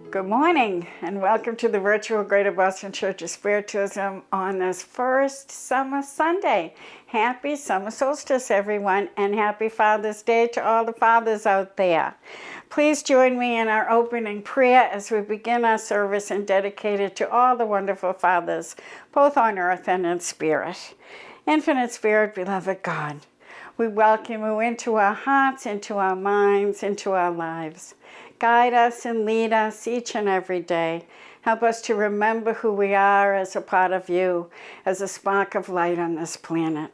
Good morning and welcome to the virtual Greater Boston Church of Spiritualism on this first summer Sunday. Happy Summer Solstice, everyone, and happy Father's Day to all the fathers out there. Please join me in our opening prayer as we begin our service and dedicate it to all the wonderful fathers, both on earth and in spirit. Infinite Spirit, beloved God, we welcome you into our hearts, into our minds, into our lives. Guide us and lead us each and every day. Help us to remember who we are as a part of you, as a spark of light on this planet.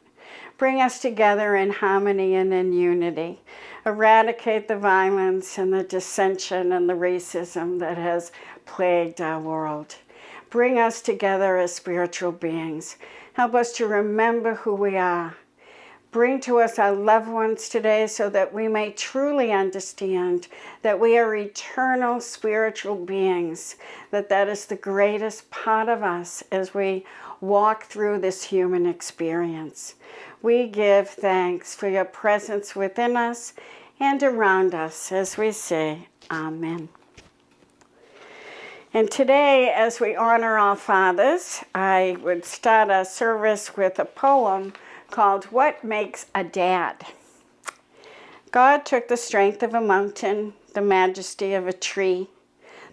Bring us together in harmony and in unity. Eradicate the violence and the dissension and the racism that has plagued our world. Bring us together as spiritual beings. Help us to remember who we are. Bring to us our loved ones today so that we may truly understand that we are eternal spiritual beings, that is the greatest part of us as we walk through this human experience. We give thanks for your presence within us and around us as we say, Amen. And today, as we honor our fathers, I would start our service with a poem called What Makes a Dad? God took the strength of a mountain, the majesty of a tree,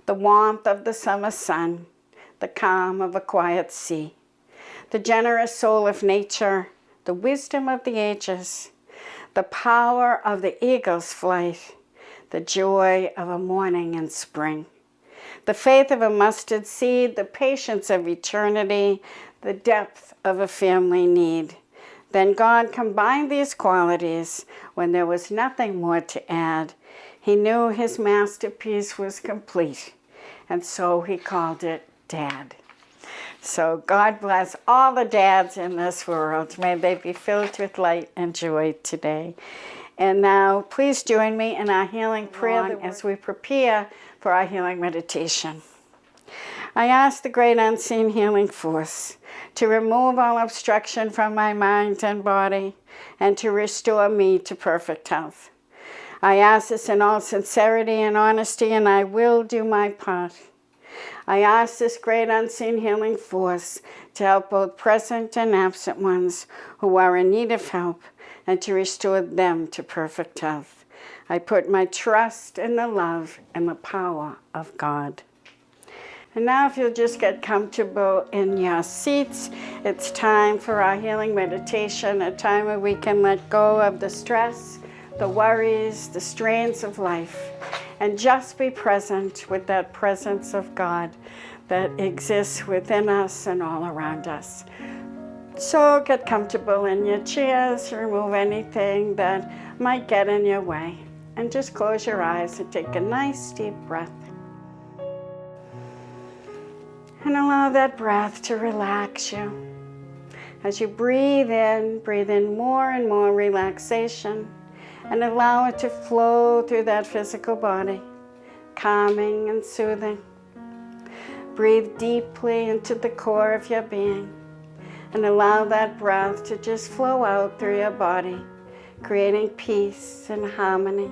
the warmth of the summer sun, the calm of a quiet sea, the generous soul of nature, the wisdom of the ages, the power of the eagle's flight, the joy of a morning in spring, the faith of a mustard seed, the patience of eternity, the depth of a family need. Then God combined these qualities when there was nothing more to add. He knew his masterpiece was complete, and so he called it Dad. So God bless all the dads in this world. May they be filled with light and joy today. And now, please join me in our healing prayer as we prepare for our healing meditation. I ask the great unseen healing force to remove all obstruction from my mind and body and to restore me to perfect health. I ask this in all sincerity and honesty, and I will do my part. I ask this great unseen healing force to help both present and absent ones who are in need of help and to restore them to perfect health. I put my trust in the love and the power of God. And now if you'll just get comfortable in your seats, it's time for our healing meditation, a time where we can let go of the stress, the worries, the strains of life, and just be present with that presence of God that exists within us and all around us. So get comfortable in your chairs, remove anything that might get in your way, and just close your eyes and take a nice deep breath. And allow that breath to relax you. As you breathe in more and more relaxation, and allow it to flow through that physical body, calming and soothing. Breathe deeply into the core of your being, and allow that breath to just flow out through your body, creating peace and harmony.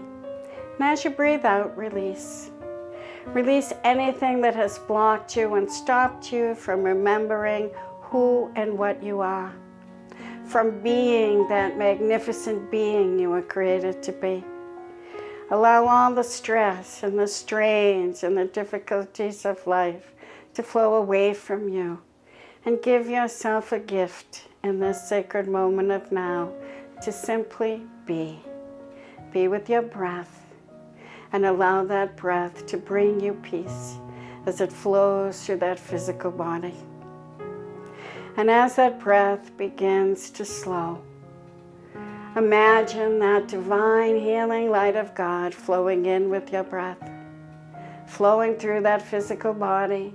And as you breathe out, release. Release anything that has blocked you and stopped you from remembering who and what you are, from being that magnificent being you were created to be. Allow all the stress and the strains and the difficulties of life to flow away from you, and give yourself a gift in this sacred moment of now to simply be. Be with your breath. And allow that breath to bring you peace as it flows through that physical body. And as that breath begins to slow, imagine that divine healing light of God flowing in with your breath, flowing through that physical body,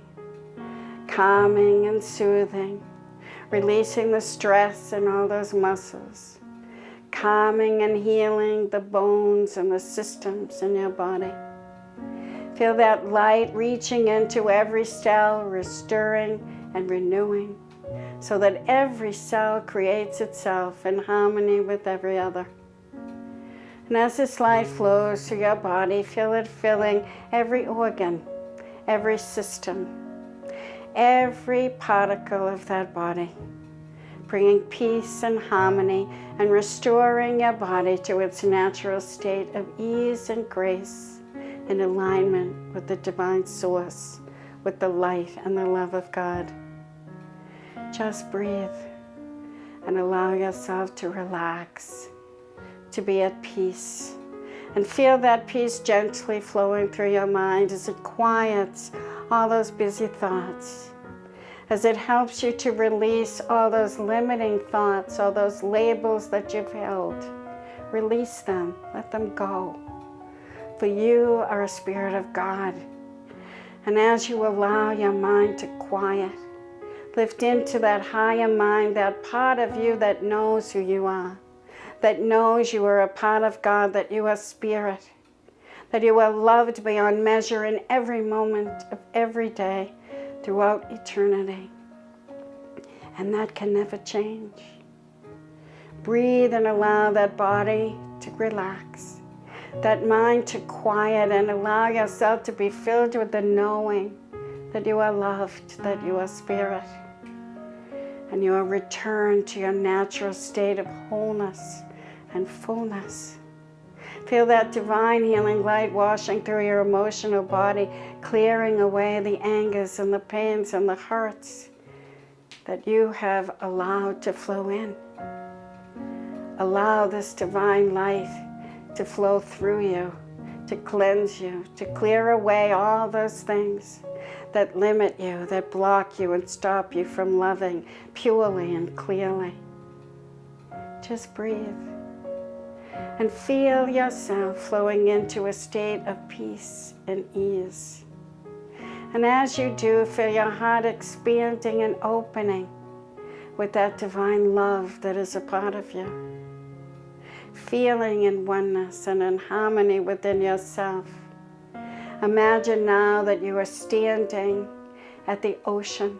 calming and soothing, releasing the stress in all those muscles, calming and healing the bones and the systems in your body. Feel that light reaching into every cell, restoring and renewing, so that every cell creates itself in harmony with every other. And as this light flows through your body, feel it filling every organ, every system, every particle of that body, bringing peace and harmony and restoring your body to its natural state of ease and grace in alignment with the divine source, with the light and the love of God. Just breathe and allow yourself to relax, to be at peace, and feel that peace gently flowing through your mind as it quiets all those busy thoughts, as it helps you to release all those limiting thoughts, all those labels that you've held. Release them, let them go. For you are a spirit of God. And as you allow your mind to quiet, lift into that higher mind, that part of you that knows who you are, that knows you are a part of God, that you are spirit, that you are loved beyond measure in every moment of every day throughout eternity. And that can never change. Breathe and allow that body to relax, that mind to quiet, and allow yourself to be filled with the knowing that you are loved, that you are spirit, and you are returned to your natural state of wholeness and fullness. Feel that divine healing light washing through your emotional body, clearing away the angers and the pains and the hurts that you have allowed to flow in. Allow this divine light to flow through you, to cleanse you, to clear away all those things that limit you, that block you and stop you from loving purely and clearly. Just breathe and feel yourself flowing into a state of peace and ease. And as you do, feel your heart expanding and opening with that divine love that is a part of you. Feeling in oneness and in harmony within yourself. Imagine now that you are standing at the ocean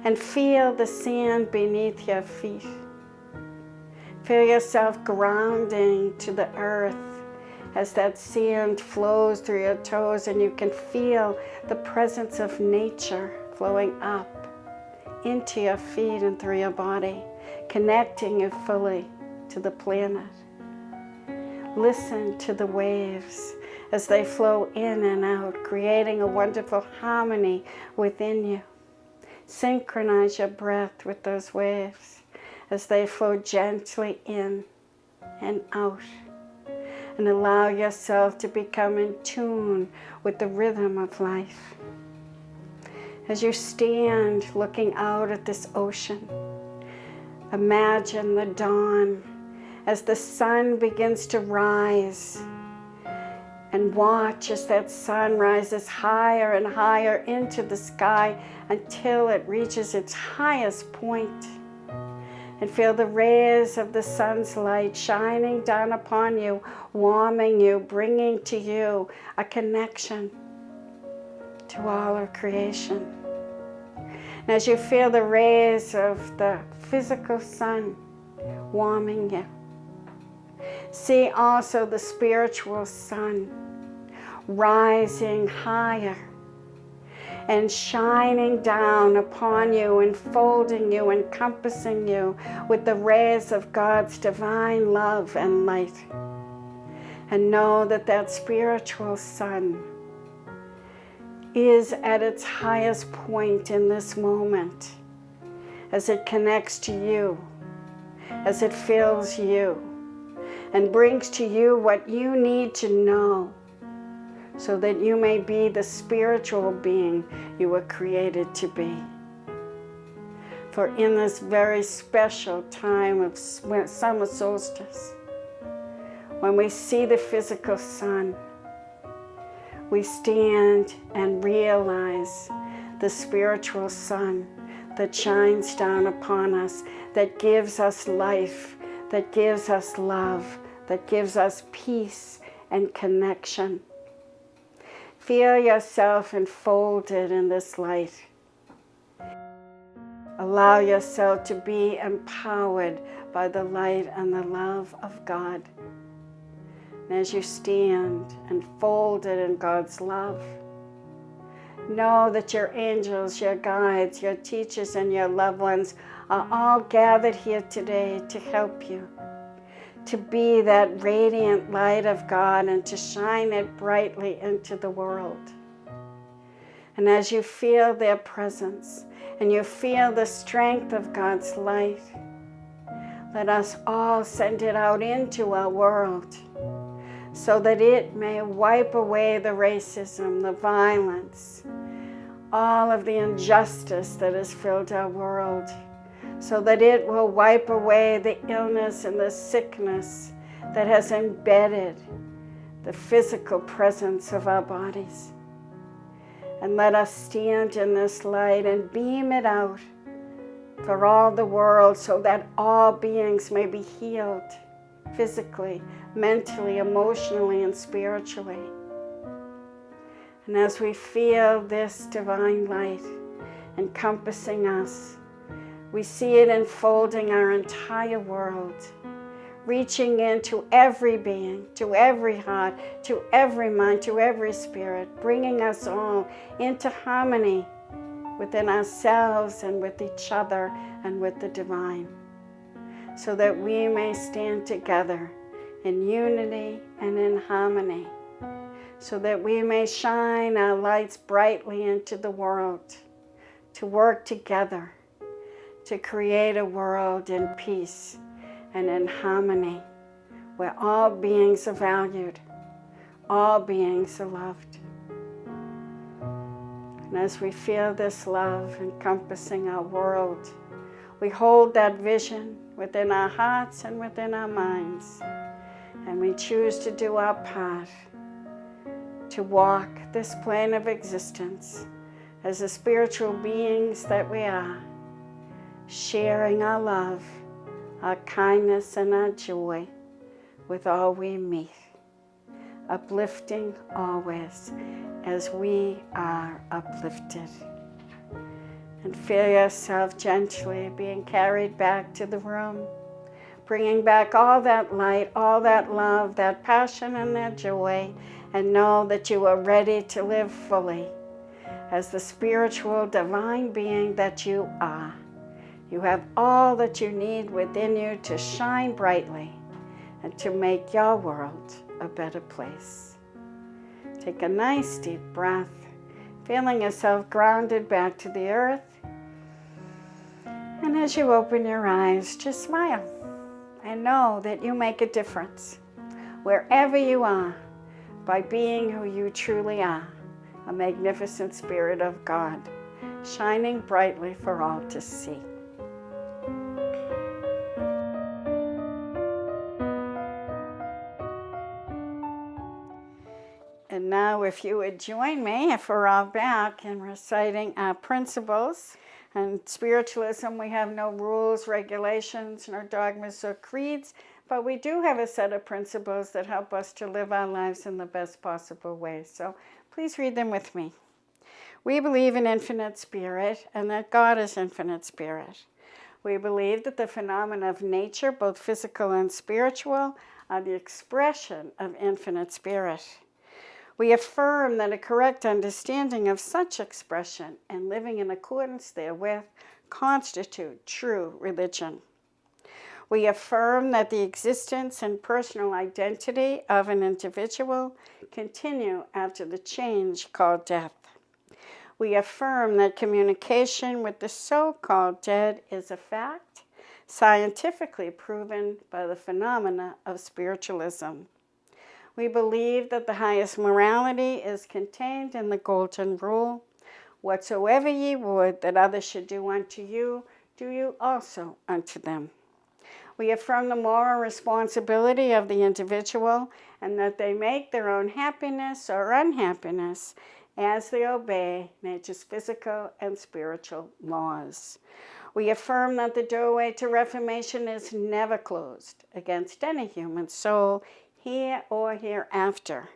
and feel the sand beneath your feet. Feel yourself grounding to the earth as that sand flows through your toes, and you can feel the presence of nature flowing up into your feet and through your body, connecting you fully to the planet. Listen to the waves as they flow in and out, creating a wonderful harmony within you. Synchronize your breath with those waves as they flow gently in and out. And allow yourself to become in tune with the rhythm of life. As you stand looking out at this ocean, imagine the dawn as the sun begins to rise, and watch as that sun rises higher and higher into the sky until it reaches its highest point. And feel the rays of the sun's light shining down upon you, warming you, bringing to you a connection to all of creation. And as you feel the rays of the physical sun warming you, see also the spiritual sun rising higher and shining down upon you, enfolding you, encompassing you with the rays of God's divine love and light. And know that that spiritual sun is at its highest point in this moment as it connects to you, as it fills you, and brings to you what you need to know so that you may be the spiritual being you were created to be. For in this very special time of summer solstice, when we see the physical sun, we stand and realize the spiritual sun that shines down upon us, that gives us life, that gives us love, that gives us peace and connection. Feel yourself enfolded in this light. Allow yourself to be empowered by the light and the love of God. And as you stand enfolded in God's love, Know that your angels, your guides, your teachers, and your loved ones are all gathered here today to help you, to be that radiant light of God and to shine it brightly into the world. And as you feel their presence and you feel the strength of God's light, let us all send it out into our world so that it may wipe away the racism, the violence, all of the injustice that has filled our world, so that it will wipe away the illness and the sickness that has embedded the physical presence of our bodies. And let us stand in this light and beam it out for all the world so that all beings may be healed physically, mentally, emotionally, and spiritually. And as we feel this divine light encompassing us, we see it enfolding our entire world, reaching into every being, to every heart, to every mind, to every spirit, bringing us all into harmony within ourselves and with each other and with the divine, so that we may stand together in unity and in harmony, so that we may shine our lights brightly into the world, to work together, to create a world in peace and in harmony, where all beings are valued, all beings are loved. And as we feel this love encompassing our world, we hold that vision within our hearts and within our minds, and we choose to do our part to walk this plane of existence as the spiritual beings that we are, sharing our love, our kindness, and our joy with all we meet, uplifting always as we are uplifted. And feel yourself gently being carried back to the room, bringing back all that light, all that love, that passion, and that joy, and know that you are ready to live fully as the spiritual divine being that you are. You have all that you need within you to shine brightly and to make your world a better place. Take a nice deep breath, feeling yourself grounded back to the earth. And as you open your eyes, just smile and know that you make a difference wherever you are by being who you truly are, a magnificent spirit of God, shining brightly for all to see. And now if you would join me, if we're all back, in reciting our principles. In spiritualism, we have no rules, regulations, nor dogmas or creeds, but we do have a set of principles that help us to live our lives in the best possible way. So please read them with me. We believe in infinite spirit and that God is infinite spirit. We believe that the phenomena of nature, both physical and spiritual, are the expression of infinite spirit. We affirm that a correct understanding of such expression and living in accordance therewith constitute true religion. We affirm that the existence and personal identity of an individual continue after the change called death. We affirm that communication with the so-called dead is a fact, scientifically proven by the phenomena of spiritualism. We believe that the highest morality is contained in the golden rule, whatsoever ye would that others should do unto you, do you also unto them. We affirm the moral responsibility of the individual and that they make their own happiness or unhappiness as they obey nature's physical and spiritual laws. We affirm that the doorway to reformation is never closed against any human soul, here or hereafter.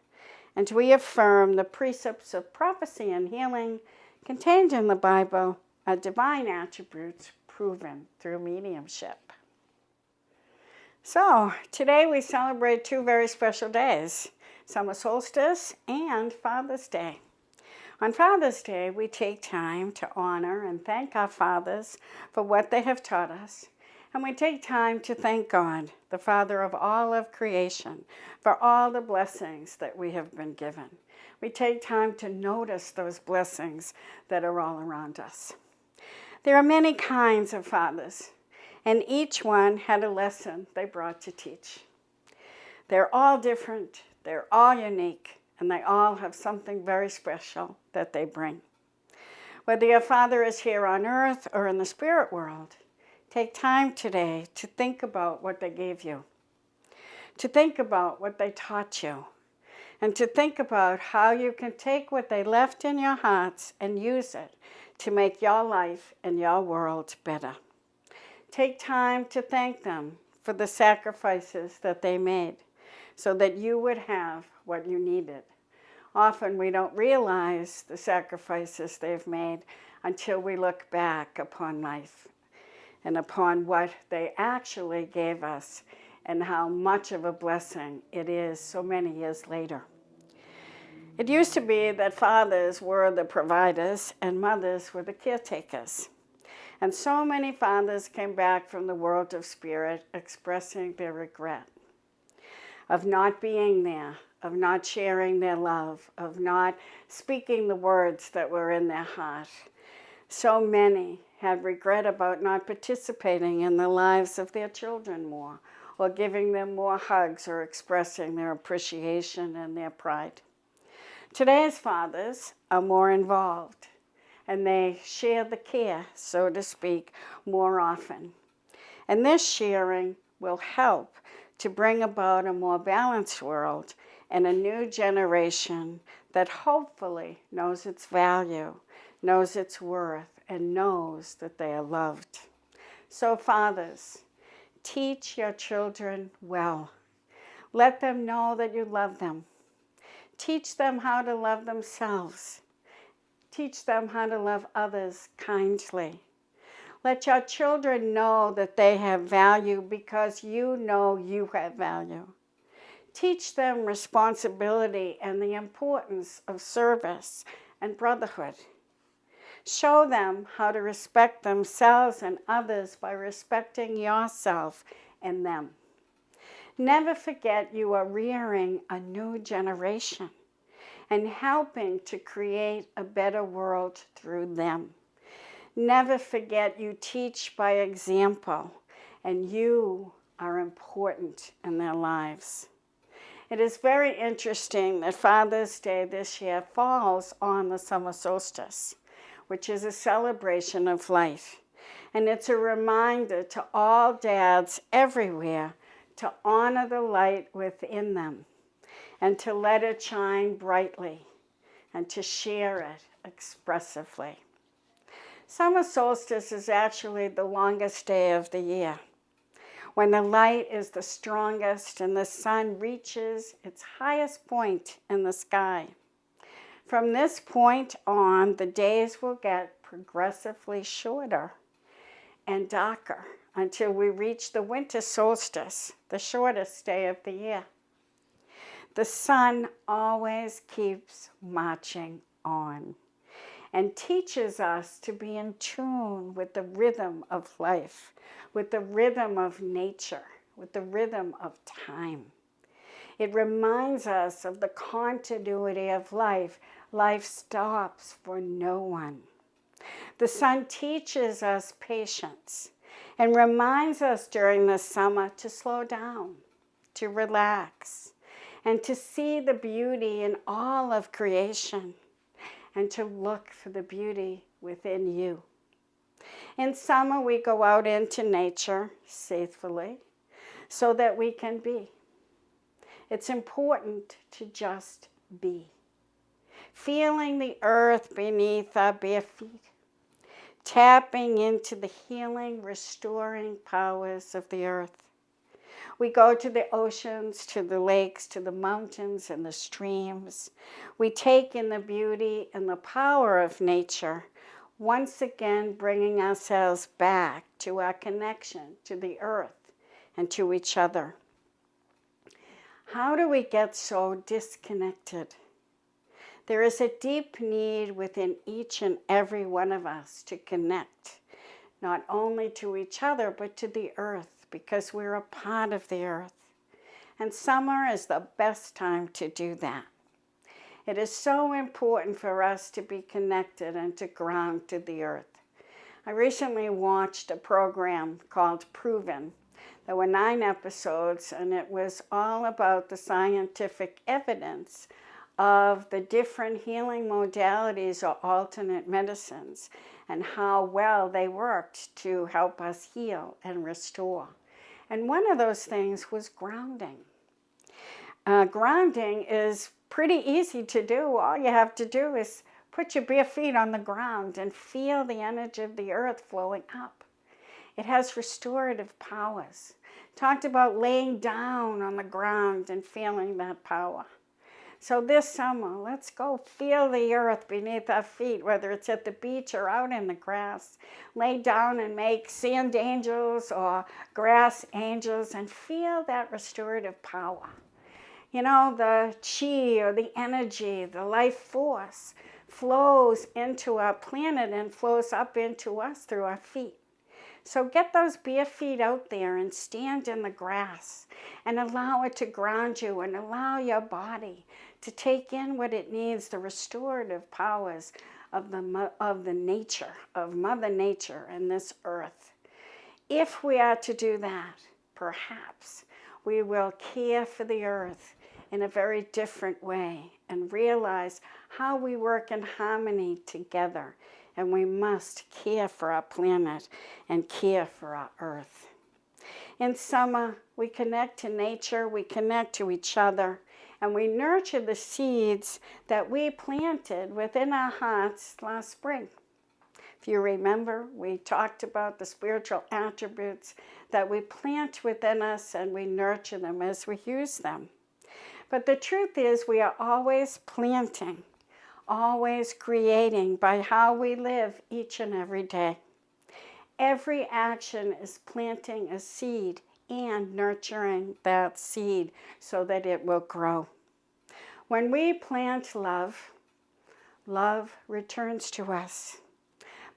And we affirm the precepts of prophecy and healing contained in the Bible are divine attributes proven through mediumship. So, today we celebrate two very special days, Summer Solstice and Father's Day. On Father's Day, we take time to honor and thank our fathers for what they have taught us. And we take time to thank God, the Father of all of creation, for all the blessings that we have been given. We take time to notice those blessings that are all around us. There are many kinds of fathers, and each one had a lesson they brought to teach. They're all different, they're all unique, and they all have something very special that they bring. Whether your father is here on earth or in the spirit world, take time today to think about what they gave you, to think about what they taught you, and to think about how you can take what they left in your hearts and use it to make your life and your world better. Take time to thank them for the sacrifices that they made so that you would have what you needed. Often we don't realize the sacrifices they've made until we look back upon life and upon what they actually gave us and how much of a blessing it is so many years later. It used to be that fathers were the providers and mothers were the caretakers. And so many fathers came back from the world of spirit expressing their regret of not being there, of not sharing their love, of not speaking the words that were in their heart. So many had regret about not participating in the lives of their children more, or giving them more hugs, or expressing their appreciation and their pride. Today's fathers are more involved, and they share the care, so to speak, more often. And this sharing will help to bring about a more balanced world and a new generation that hopefully knows its value, knows its worth, and knows that they are loved. So fathers, teach your children well. Let them know that you love them. Teach them how to love themselves. Teach them how to love others kindly. Let your children know that they have value because you know you have value. Teach them responsibility and the importance of service and brotherhood. Show them how to respect themselves and others by respecting yourself and them. Never forget you are rearing a new generation and helping to create a better world through them. Never forget you teach by example, and you are important in their lives. It is very interesting that Father's Day this year falls on the Summer Solstice, which is a celebration of light. And it's a reminder to all dads everywhere to honor the light within them and to let it shine brightly and to share it expressively. Summer solstice is actually the longest day of the year, when the light is the strongest and the sun reaches its highest point in the sky. From this point on, the days will get progressively shorter and darker until we reach the winter solstice, the shortest day of the year. The sun always keeps marching on and teaches us to be in tune with the rhythm of life, with the rhythm of nature, with the rhythm of time. It reminds us of the continuity of life. Life stops for no one. The sun teaches us patience and reminds us during the summer to slow down, to relax, and to see the beauty in all of creation, and to look for the beauty within you. In summer, we go out into nature safely so that we can be. It's important to just be. Feeling the earth beneath our bare feet, tapping into the healing, restoring powers of the earth. We go to the oceans, to the lakes, to the mountains and the streams. We take in the beauty and the power of nature, once again bringing ourselves back to our connection to the earth and to each other. How do we get so disconnected? There is a deep need within each and every one of us to connect, not only to each other, but to the earth, because we're a part of the earth. And summer is the best time to do that. It is so important for us to be connected and to ground to the earth. I recently watched a program called Proven. There were 9 episodes, and it was all about the scientific evidence of the different healing modalities or alternate medicines and how well they worked to help us heal and restore. And one of those things was grounding. Grounding is pretty easy to do. All you have to do is put your bare feet on the ground and feel the energy of the earth flowing up. It has restorative powers. Talked about laying down on the ground and feeling that power. So this summer, let's go feel the earth beneath our feet, whether it's at the beach or out in the grass. Lay down and make sand angels or grass angels and feel that restorative power. You know, the chi or the energy, the life force flows into our planet and flows up into us through our feet. So get those bare feet out there and stand in the grass and allow it to ground you and allow your body to take in what it needs, the restorative powers of the nature, of Mother Nature and this earth. If we are to do that, perhaps we will care for the earth in a very different way and realize how we work in harmony together. And we must care for our planet and care for our earth. In summer, we connect to nature, we connect to each other, and we nurture the seeds that we planted within our hearts last spring. If you remember, we talked about the spiritual attributes that we plant within us and we nurture them as we use them. But the truth is, we are always planting, always creating by how we live each and every day. Every action is planting a seed and nurturing that seed so that it will grow. When we plant love, love returns to us.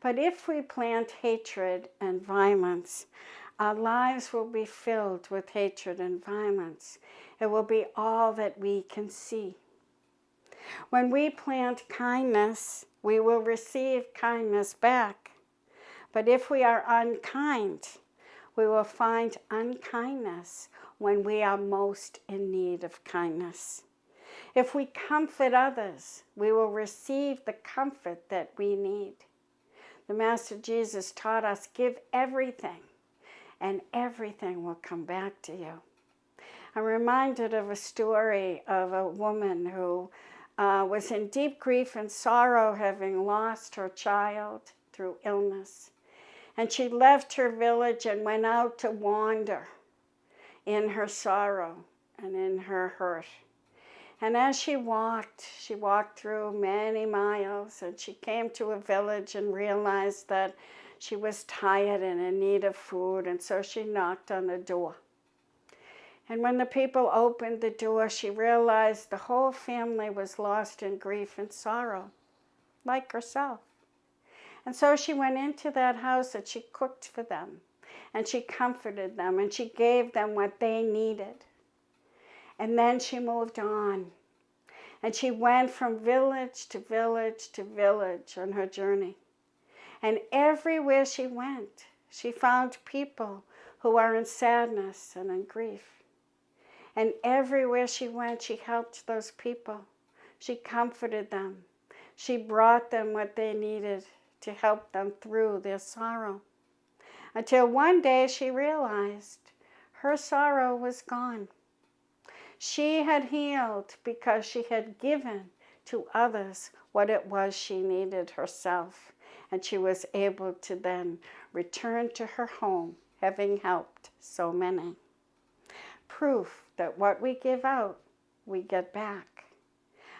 But if we plant hatred and violence, our lives will be filled with hatred and violence. It will be all that we can see. When we plant kindness, we will receive kindness back. But if we are unkind, we will find unkindness when we are most in need of kindness. If we comfort others, we will receive the comfort that we need. The Master Jesus taught us, give everything, and everything will come back to you. I'm reminded of a story of a woman who was in deep grief and sorrow, having lost her child through illness. And she left her village and went out to wander in her sorrow and in her hurt. And as she walked through many miles, and she came to a village and realized that she was tired and in need of food, and so she knocked on the door. And when the people opened the door, she realized the whole family was lost in grief and sorrow, like herself. And so she went into that house and she cooked for them, and she comforted them, and she gave them what they needed. And then she moved on, and she went from village to village to village on her journey. And everywhere she went, she found people who are in sadness and in grief. And everywhere she went, she helped those people. She comforted them. She brought them what they needed to help them through their sorrow. Until one day she realized her sorrow was gone. She had healed because she had given to others what it was she needed herself. And she was able to then return to her home, having helped so many. Proof that what we give out, we get back.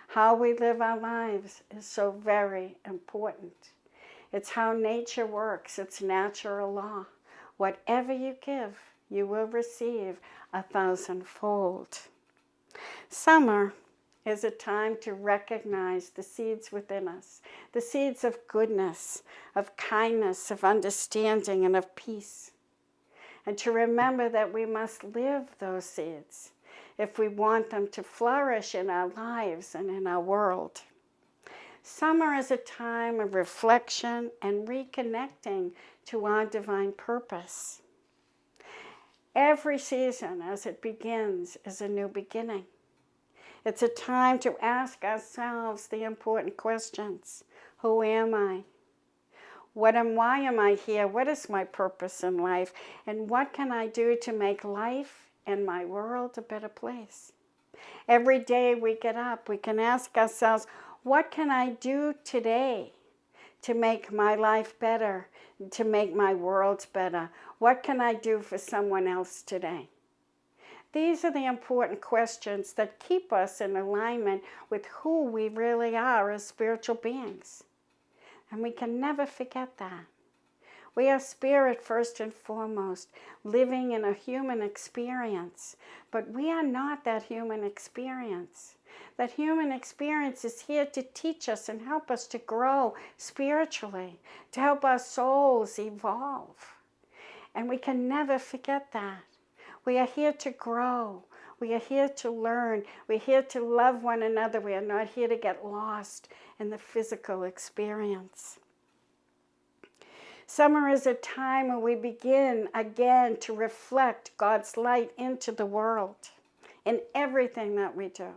How we live our lives is so very important. It's how nature works. It's natural law. Whatever you give, you will receive 1,000-fold. Summer is a time to recognize the seeds within us, the seeds of goodness, of kindness, of understanding, and of peace. And to remember that we must live those seeds if we want them to flourish in our lives and in our world. Summer is a time of reflection and reconnecting to our divine purpose. Every season as it begins is a new beginning. It's a time to ask ourselves the important questions. Who am I? Why am I here? What is my purpose in life? And what can I do to make life and my world a better place? Every day we get up, we can ask ourselves, what can I do today to make my life better, to make my world better? What can I do for someone else today? These are the important questions that keep us in alignment with who we really are as spiritual beings. And we can never forget that. We are spirit first and foremost, living in a human experience. But we are not that human experience. That human experience is here to teach us and help us to grow spiritually, to help our souls evolve. And we can never forget that. We are here to grow. We are here to learn. We're here to love one another. We are not here to get lost in the physical experience. Summer is a time when we begin again to reflect God's light into the world in everything that we do,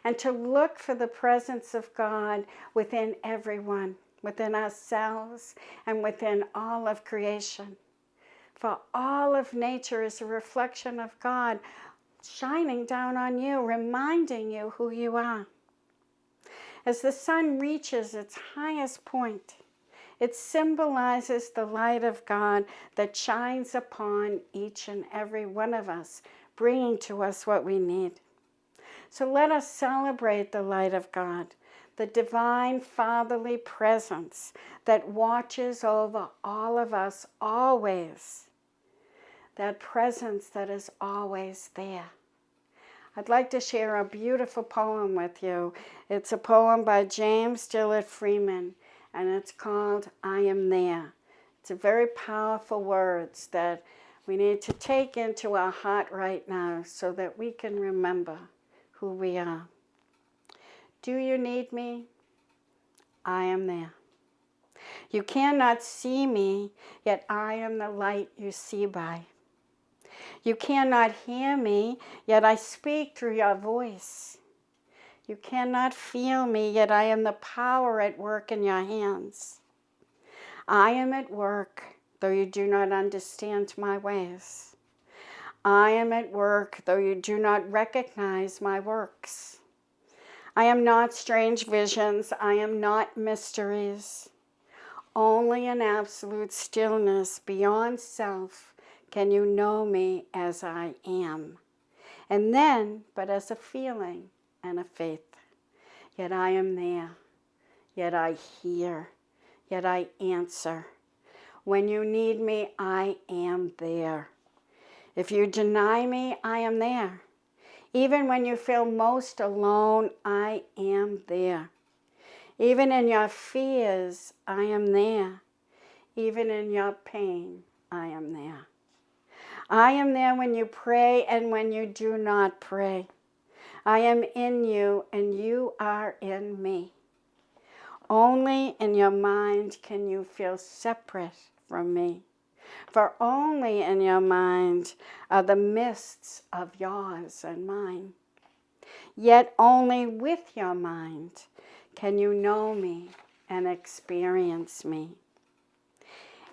and to look for the presence of God within everyone, within ourselves, and within all of creation. For all of nature is a reflection of God shining down on you, reminding you who you are. As the sun reaches its highest point, it symbolizes the light of God that shines upon each and every one of us, bringing to us what we need. So let us celebrate the light of God, the divine fatherly presence that watches over all of us always. That presence that is always there. I'd like to share a beautiful poem with you. It's a poem by James Dillard Freeman, and it's called I Am There. It's a very powerful words that we need to take into our heart right now so that we can remember who we are. Do you need me? I am there. You cannot see me, yet I am the light you see by. You cannot hear me, yet I speak through your voice. You cannot feel me, yet I am the power at work in your hands. I am at work, though you do not understand my ways. I am at work, though you do not recognize my works. I am not strange visions, I am not mysteries. Only in absolute stillness beyond self can you know me as I am. And then, but as a feeling and a faith. Yet I am there, yet I hear, yet I answer. When you need me, I am there. If you deny me, I am there. Even when you feel most alone, I am there. Even in your fears, I am there. Even in your pain, I am there. I am there when you pray and when you do not pray. I am in you and you are in me. Only in your mind can you feel separate from me. For only in your mind are the mists of yours and mine. Yet only with your mind can you know me and experience me.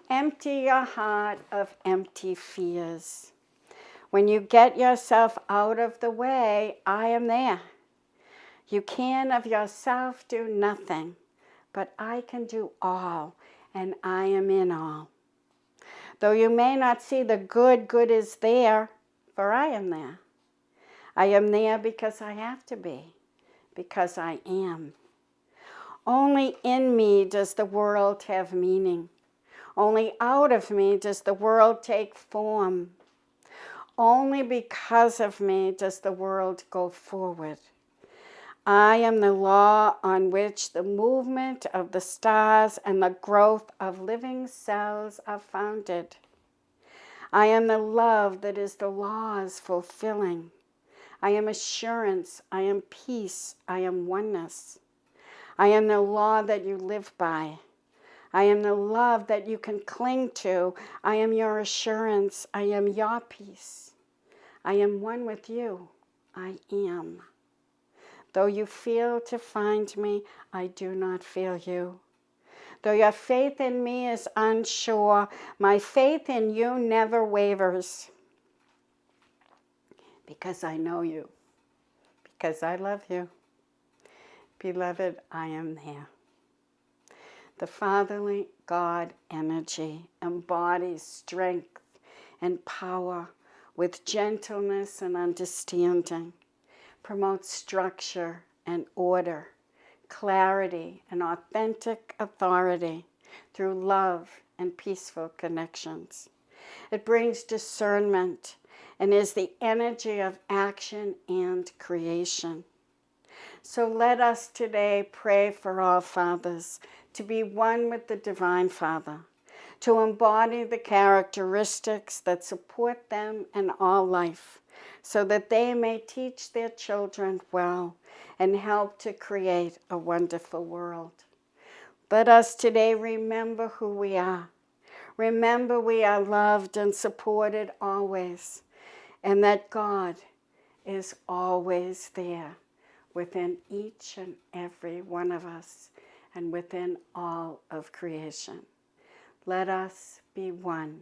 Empty your heart of empty fears. When you get yourself out of the way, I am there. You can of yourself do nothing, but I can do all, and I am in all. Though you may not see the good, good is there, for I am there. I am there because I have to be, because I am. Only in me does the world have meaning. Only out of me does the world take form. Only because of me does the world go forward. I am the law on which the movement of the stars and the growth of living cells are founded. I am the love that is the law's fulfilling. I am assurance. I am peace. I am oneness. I am the law that you live by. I am the love that you can cling to. I am your assurance. I am your peace. I am one with you. I am. Though you fail to find me, I do not fail you. Though your faith in me is unsure, my faith in you never wavers. Because I know you. Because I love you. Beloved, I am there. The fatherly God energy embodies strength and power with gentleness and understanding, promotes structure and order, clarity and authentic authority through love and peaceful connections. It brings discernment and is the energy of action and creation. So let us today pray for all fathers to be one with the Divine Father, to embody the characteristics that support them in all life, so that they may teach their children well and help to create a wonderful world. Let us today remember who we are. Remember we are loved and supported always, and that God is always there within each and every one of us and within all of creation. Let us be one,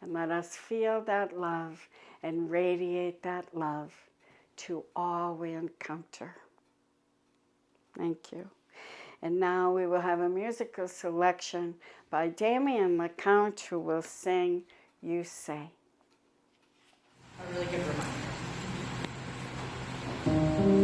and let us feel that love and radiate that love to all we encounter. Thank you. And now we will have a musical selection by Damien LaCount, who will sing You Say. A really good reminder. Enough.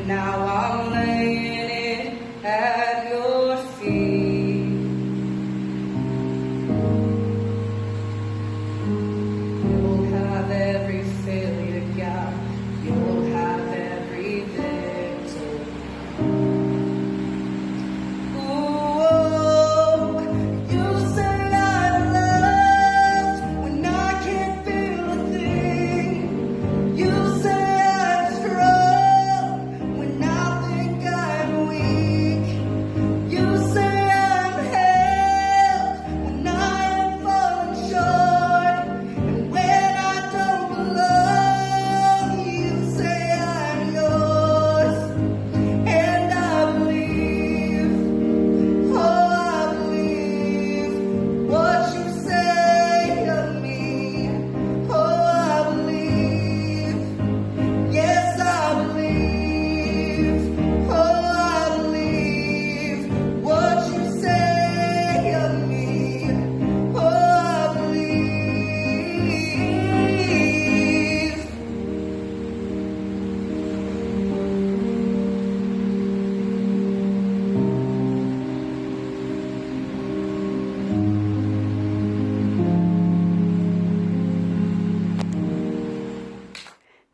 Now I'm laying it at your feet. You'll have every failure, God. You'll have every victory. Oh, you said I'm loved when I can't feel a thing. You say I'm strong when I think I'm weak. You say I'm held when I am falling short. And when I don't belong, you say I'm yours. And I believe, oh, I believe what you say of me. Oh, I believe. Yes, I believe. Oh, I believe what you say of me. Oh, I believe.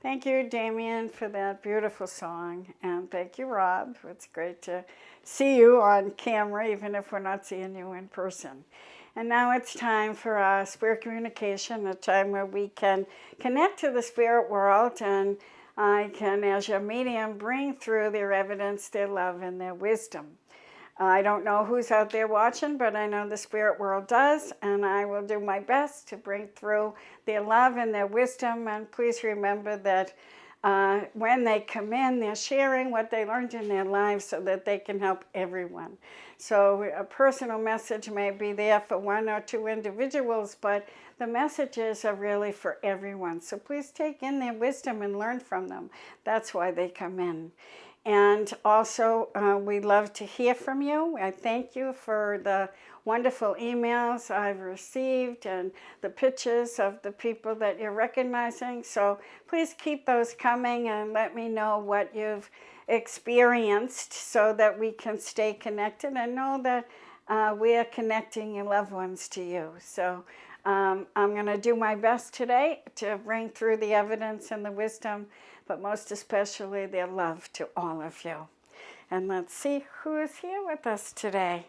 Thank you, Damien, for that beautiful song. And thank you, Rob. It's great to see you on camera, even if we're not seeing you in person. And now it's time for spirit communication, a time where we can connect to the spirit world, and I can, as your medium, bring through their evidence, their love, and their wisdom. I don't know who's out there watching, but I know the spirit world does, and I will do my best to bring through their love and their wisdom. And please remember that when they come in, they're sharing what they learned in their lives so that they can help everyone. So a personal message may be there for one or two individuals, but the messages are really for everyone. So please take in their wisdom and learn from them. That's why they come in. And also, we love to hear from you. I thank you for the wonderful emails I've received and the pictures of the people that you're recognizing. So please keep those coming and let me know what you've experienced so that we can stay connected and know that we are connecting your loved ones to you. So I'm going to do my best today to bring through the evidence and the wisdom, but most especially their love to all of you. And let's see who is here with us today.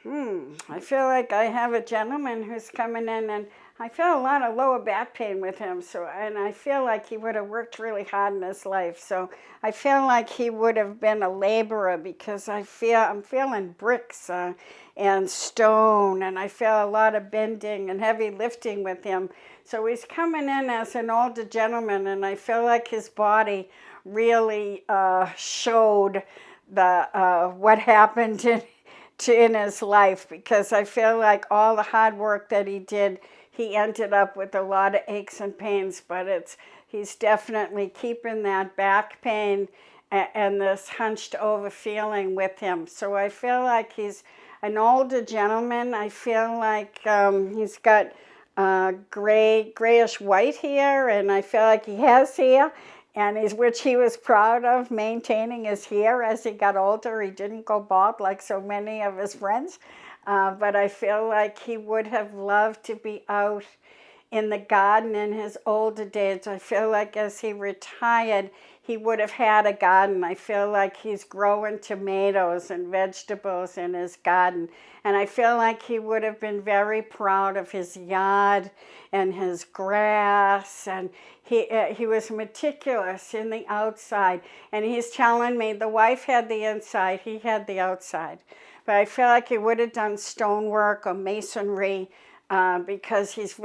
I feel like I have a gentleman who's coming in, and I feel a lot of lower back pain with him. And I feel like he would have worked really hard in his life. So I feel like he would have been a laborer, because I'm feeling bricks and stone, and I feel a lot of bending and heavy lifting with him. So he's coming in as an older gentleman, and I feel like his body really showed the what happened in his life, because I feel like all the hard work that he did, he ended up with a lot of aches and pains, but he's definitely keeping that back pain and this hunched over feeling with him. So I feel like he's an older gentleman. I feel like he's got grayish white hair, and I feel like he has hair, which he was proud of, maintaining his hair as he got older. He didn't go bald like so many of his friends, but I feel like he would have loved to be out in the garden in his older days. I feel like as he retired, he would have had a garden. I feel like he's growing tomatoes and vegetables in his garden. And I feel like he would have been very proud of his yard and his grass. And he was meticulous in the outside. And he's telling me the wife had the inside, he had the outside. But I feel like he would have done stonework or masonry, because he's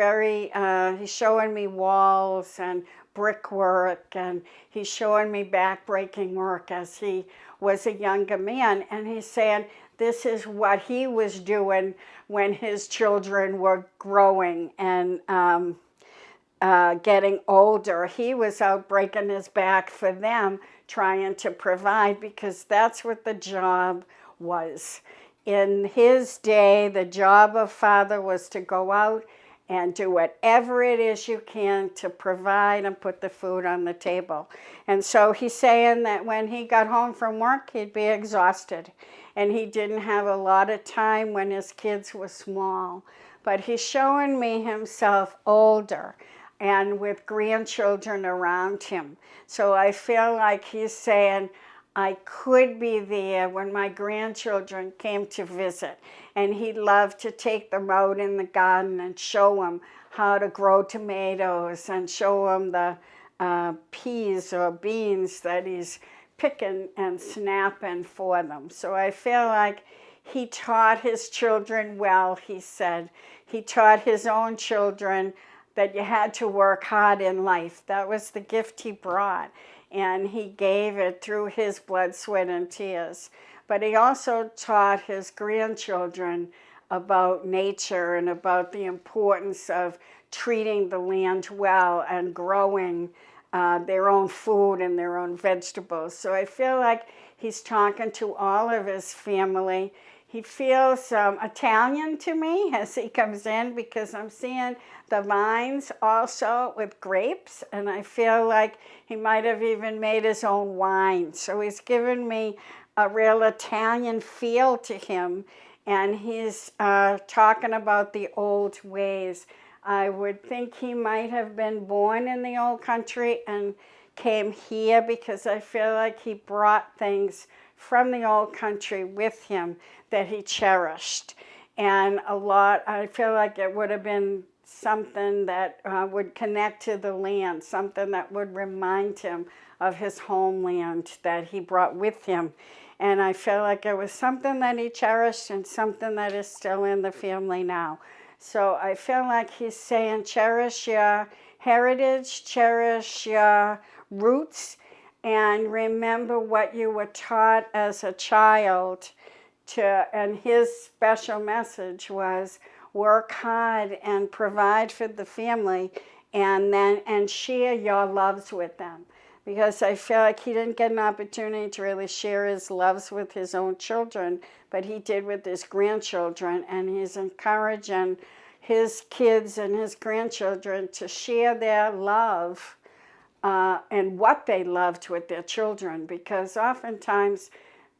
showing me walls and brickwork, and he's showing me back-breaking work as he was a younger man. And he's saying this is what he was doing when his children were growing and getting older. He was out breaking his back for them, trying to provide, because that's what the job was. In his day, the job of father was to go out and do whatever it is you can to provide and put the food on the table. And so he's saying that when he got home from work, he'd be exhausted, and he didn't have a lot of time when his kids were small. But he's showing me himself older and with grandchildren around him. So I feel like he's saying, I could be there when my grandchildren came to visit, and he'd love to take them out in the garden and show them how to grow tomatoes and show them the peas or beans that he's picking and snapping for them. So I feel like he taught his children well, he said. He taught his own children that you had to work hard in life. That was the gift he brought, and he gave it through his blood, sweat, and tears. But he also taught his grandchildren about nature and about the importance of treating the land well and growing their own food and their own vegetables. So I feel like he's talking to all of his family. He feels Italian to me as he comes in, because I'm seeing the vines also with grapes, and I feel like he might have even made his own wine. So he's given me a real Italian feel to him, and he's talking about the old ways. I would think he might have been born in the old country and came here, because I feel like he brought things from the old country with him that he cherished. And I feel like it would have been something that would connect to the land, something that would remind him of his homeland that he brought with him. And I feel like it was something that he cherished and something that is still in the family now. So I feel like he's saying, cherish your heritage, cherish your roots, and remember what you were taught as a child. And his special message was work hard and provide for the family, and share your loves with them. Because I feel like he didn't get an opportunity to really share his loves with his own children, but he did with his grandchildren, and he's encouraging his kids and his grandchildren to share their love and what they loved with their children, because oftentimes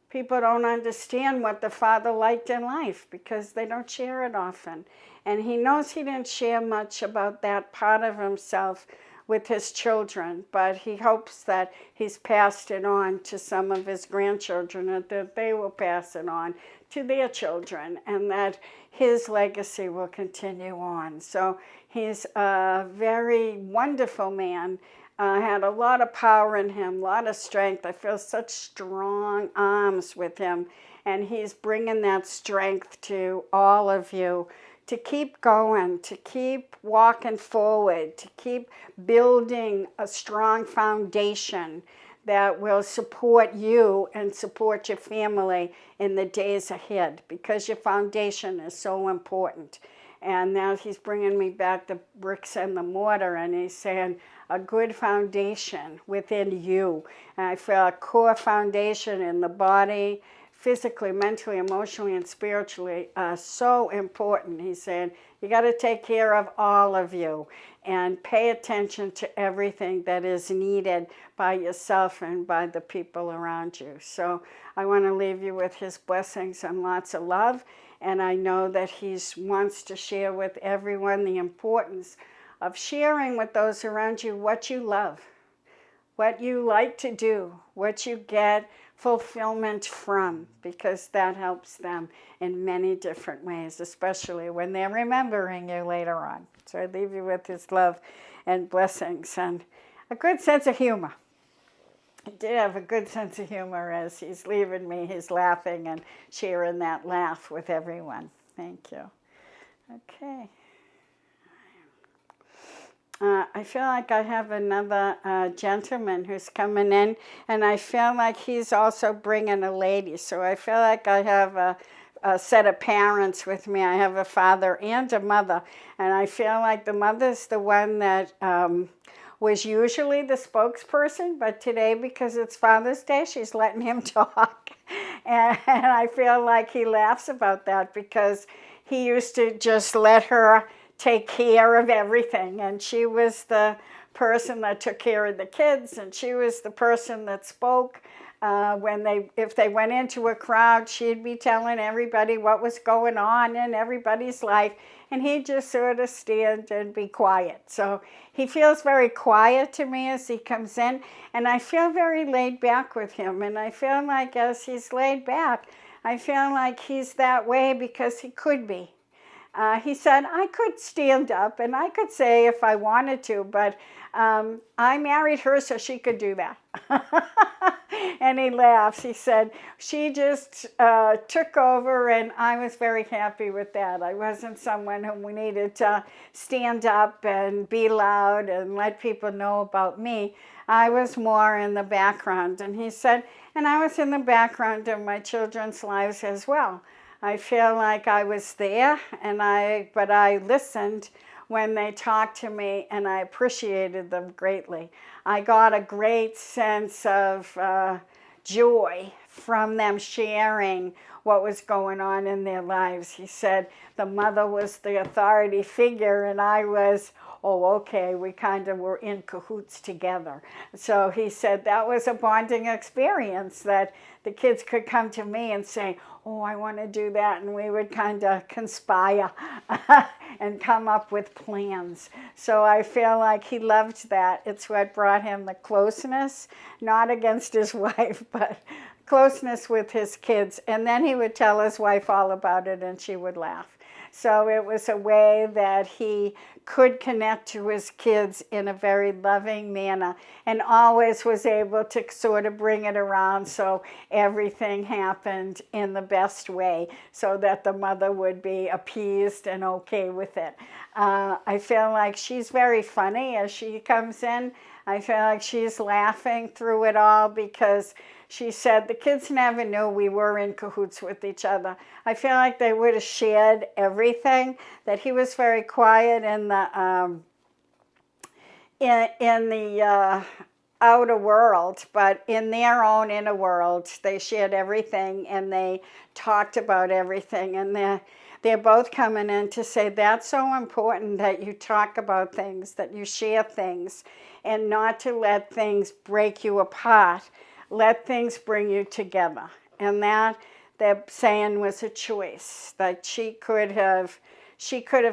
people don't understand what the father liked in life because they don't share it often. And he knows he didn't share much about that part of himself with his children, but he hopes that he's passed it on to some of his grandchildren, and that they will pass it on to their children, and that his legacy will continue on. So he's a very wonderful man. Had a lot of power in him, a lot of strength. I feel such strong arms with him, and he's bringing that strength to all of you to keep going, to keep walking forward, to keep building a strong foundation that will support you and support your family in the days ahead, because your foundation is so important. And now he's bringing me back the bricks and the mortar, and he's saying a good foundation within you. And I feel a core foundation in the body, physically, mentally, emotionally, and spiritually, so important. He's saying you got to take care of all of you and pay attention to everything that is needed by yourself and by the people around you. So I want to leave you with his blessings and lots of love. And I know that he wants to share with everyone the importance of sharing with those around you what you love, what you like to do, what you get fulfillment from, because that helps them in many different ways, especially when they're remembering you later on. So I leave you with his love and blessings and a good sense of humor. He did have a good sense of humor as he's leaving me. He's laughing and sharing that laugh with everyone. Thank you. Okay. I feel like I have another gentleman who's coming in, and I feel like he's also bringing a lady. So I feel like I have a set of parents with me. I have a father and a mother, and I feel like the mother's the one that was usually the spokesperson, but today, because it's Father's Day, she's letting him talk. And I feel like he laughs about that, because he used to just let her take care of everything. And she was the person that took care of the kids, and she was the person that spoke. If they went into a crowd, she'd be telling everybody what was going on in everybody's life, and he'd just sort of stand and be quiet. So he feels very quiet to me as he comes in, and I feel very laid back with him. And I feel like as he's laid back, I feel like he's that way because he could be. He said, I could stand up and I could say if I wanted to, but I married her so she could do that. And he laughs. He said, she just took over, and I was very happy with that. I wasn't someone who needed to stand up and be loud and let people know about me. I was more in the background. And he said, and I was in the background of my children's lives as well. I feel like I was there, but I listened when they talked to me, and I appreciated them greatly. I got a great sense of joy from them sharing what was going on in their lives. He said the mother was the authority figure, and I was, okay, we kind of were in cahoots together. So he said that was a bonding experience, that the kids could come to me and say, I want to do that, and we would kind of conspire and come up with plans. So I feel like he loved that. It's what brought him the closeness, not against his wife, but closeness with his kids. And then he would tell his wife all about it, and she would laugh. So it was a way that he could connect to his kids in a very loving manner, and always was able to sort of bring it around so everything happened in the best way, so that the mother would be appeased and okay with it. I feel like she's very funny as she comes in. I feel like she's laughing through it all, because she said the kids never knew we were in cahoots with each other. I feel like they would have shared everything, that he was very quiet in the outer world, but in their own inner world, they shared everything, and they talked about everything. And they're both coming in to say that's so important, that you talk about things, that you share things, and not to let things break you apart. Let things bring you together. And that they're saying was a choice, that she could have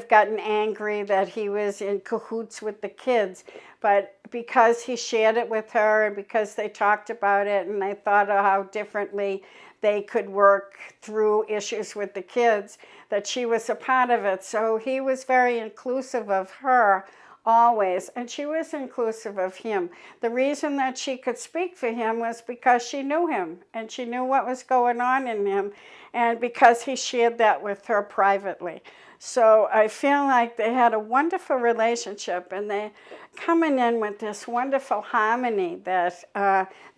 gotten angry that he was in cahoots with the kids, but because he shared it with her, and because they talked about it, and they thought of how differently they could work through issues with the kids, that she was a part of it. So he was very inclusive of her always, and she was inclusive of him. The reason that she could speak for him was because she knew him, and she knew what was going on in him, and because he shared that with her privately. So I feel like they had a wonderful relationship, and they're coming in with this wonderful harmony that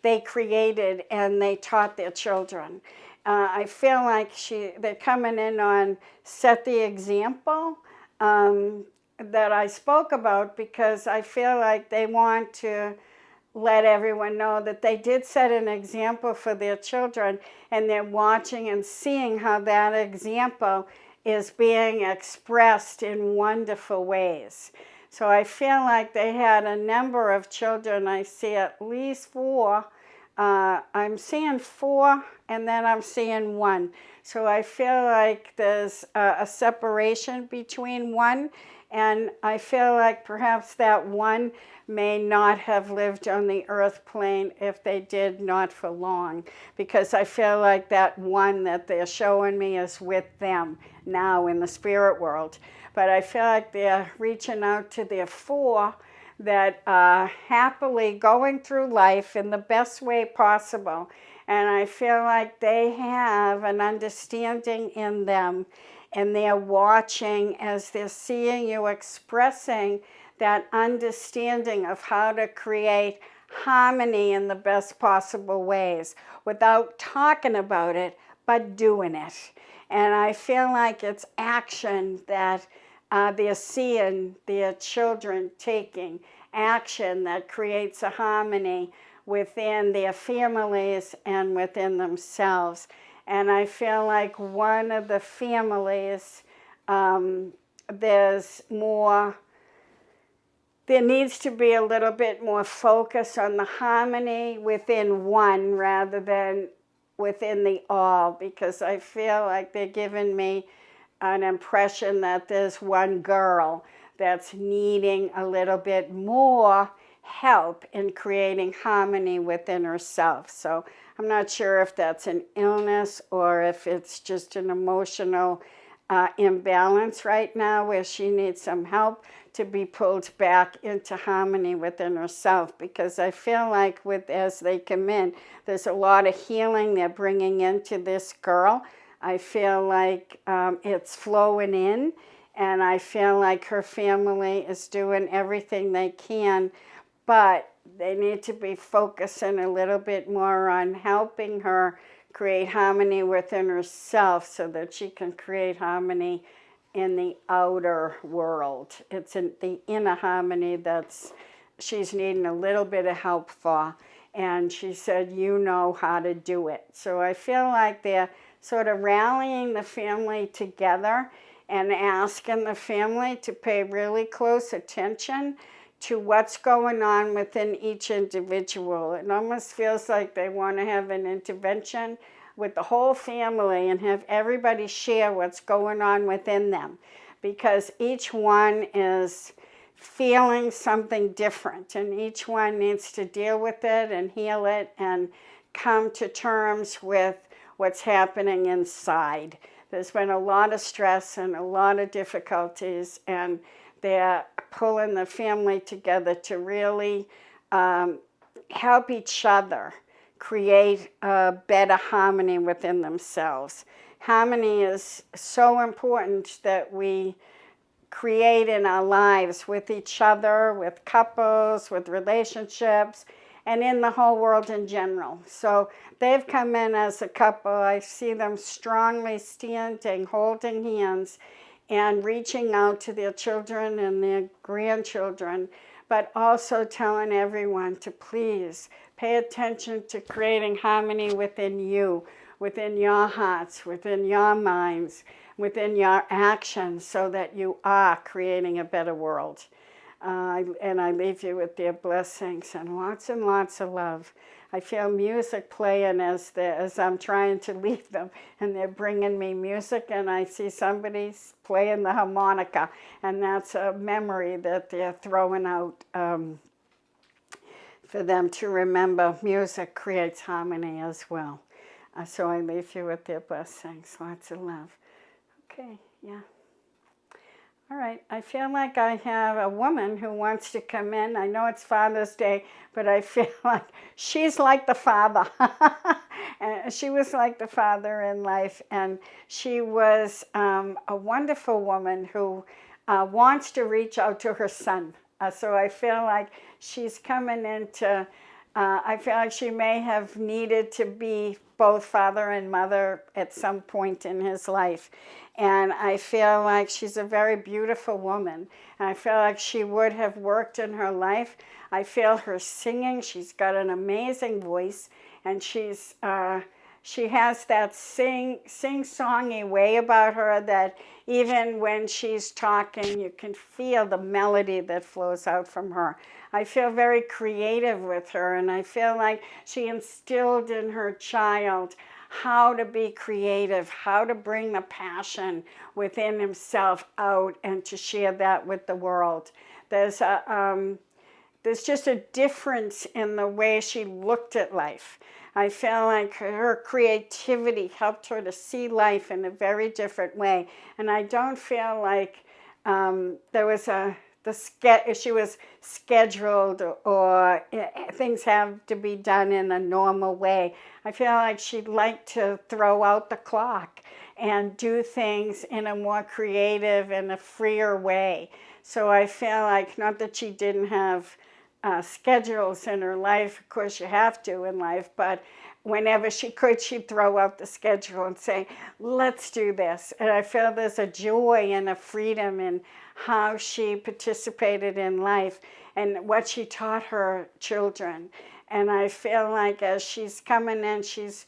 they created and they taught their children. I feel like they're coming in on set the example that I spoke about, because I feel like they want to let everyone know that they did set an example for their children, and they're watching and seeing how that example is being expressed in wonderful ways. So I feel like they had a number of children. I see at least 4. I'm seeing 4, and then I'm seeing 1. So I feel like there's a separation between 1, and I feel like perhaps that 1 may not have lived on the earth plane if they did not for long, because I feel like that 1 that they're showing me is with them now in the spirit world. But I feel like they're reaching out to their 4 that are happily going through life in the best way possible. And I feel like they have an understanding in them, and they're watching as they're seeing you expressing that understanding of how to create harmony in the best possible ways without talking about it, but doing it. And I feel like it's action that they're seeing their children taking, action that creates a harmony within their families and within themselves. And I feel like one of the families there needs to be a little bit more focus on the harmony within one rather than within the all, because I feel like they're giving me an impression that there's one girl that's needing a little bit more help in creating harmony within herself. So I'm not sure if that's an illness or if it's just an emotional imbalance right now where she needs some help to be pulled back into harmony within herself, because I feel like as they come in, there's a lot of healing they're bringing into this girl. I feel like it's flowing in, and I feel like her family is doing everything they can, but they need to be focusing a little bit more on helping her create harmony within herself so that she can create harmony in the outer world. It's in the inner harmony that's she's needing a little bit of help for. And she said, you know how to do it. So I feel like they're sort of rallying the family together and asking the family to pay really close attention to what's going on within each individual. It almost feels like they want to have an intervention with the whole family and have everybody share what's going on within them, because each one is feeling something different and each one needs to deal with it and heal it and come to terms with what's happening inside. There's been a lot of stress and a lot of difficulties, and they're pulling the family together to really help each other create a better harmony within themselves. Harmony is so important that we create in our lives with each other, with couples, with relationships, and in the whole world in general. So they've come in as a couple. I see them strongly standing, holding hands, and reaching out to their children and their grandchildren, but also telling everyone to please pay attention to creating harmony within you, within your hearts, within your minds, within your actions, so that you are creating a better world. And I leave you with their blessings and lots of love. I feel music playing as I'm trying to leave them, and they're bringing me music, and I see somebody playing the harmonica, and that's a memory that they're throwing out for them to remember. Music creates harmony as well. So I leave you with their blessings. Lots of love. Okay, yeah. All right, I feel like I have a woman who wants to come in. I know it's Father's Day, but I feel like she's like the father. And she was like the father in life, and she was a wonderful woman who wants to reach out to her son. So I feel like she's coming into, I feel like she may have needed to be both father and mother at some point in his life. And I feel like she's a very beautiful woman. And I feel like she would have worked in her life. I feel her singing. She's got an amazing voice. And she has that sing-songy way about her that even when she's talking, you can feel the melody that flows out from her. I feel very creative with her, and I feel like she instilled in her child how to be creative, how to bring the passion within himself out and to share that with the world. There's just a difference in the way she looked at life. I feel like her creativity helped her to see life in a very different way. And I don't feel like she was scheduled or things have to be done in a normal way. I feel like she'd like to throw out the clock and do things in a more creative and a freer way. So I feel like, not that she didn't have schedules in her life, of course you have to in life, but whenever she could, she'd throw out the schedule and say, let's do this. And I feel there's a joy and a freedom in how she participated in life and what she taught her children. And I feel like as she's coming in, she's